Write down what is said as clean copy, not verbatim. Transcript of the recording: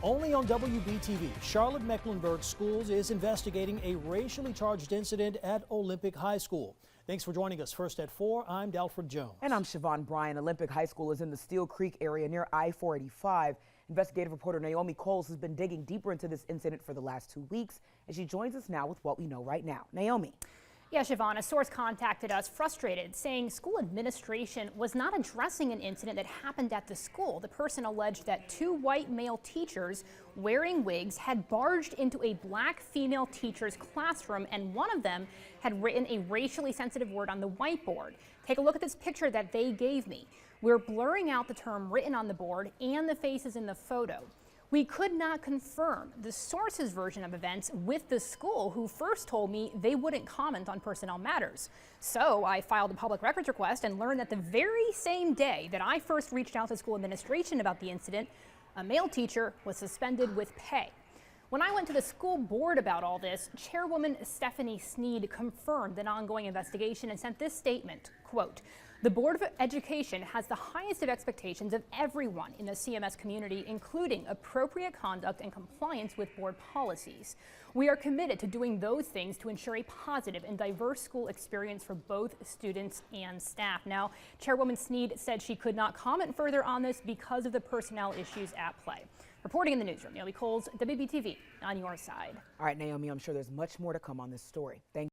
Only on WBTV, Charlotte-Mecklenburg Schools is investigating a racially charged incident at Olympic High School. Thanks for joining us. First at 4, I'm Dalford Jones. And I'm Siobhan Bryan. Olympic High School is in the Steel Creek area near I-485. Investigative reporter Naomi Coles has been digging deeper into this incident for the last 2 weeks, and she joins us now with what we know right now. Naomi. Yeah, Siobhan, a source contacted us frustrated, saying school administration was not addressing an incident that happened at the school. The person alleged that 2 white male teachers wearing wigs had barged into a black female teacher's classroom, and one of them had written a racially sensitive word on the whiteboard. Take a look at this picture that they gave me. We're blurring out the term written on the board and the faces in the photo. We could not confirm the source's version of events with the school, who first told me they wouldn't comment on personnel matters. So I filed a public records request and learned that the very same day that I first reached out to school administration about the incident, a male teacher was suspended with pay. When I went to the school board about all this, Chairwoman Stephanie Sneed confirmed an ongoing investigation and sent this statement, quote, "The Board of Education has the highest of expectations of everyone in the CMS community, including appropriate conduct and compliance with board policies. We are committed to doing those things to ensure a positive and diverse school experience for both students and staff." Now, Chairwoman Sneed said she could not comment further on this because of the personnel issues at play. Reporting in the newsroom, Naomi Coles, WBTV, on your side. All right, Naomi, I'm sure there's much more to come on this story. Thank you.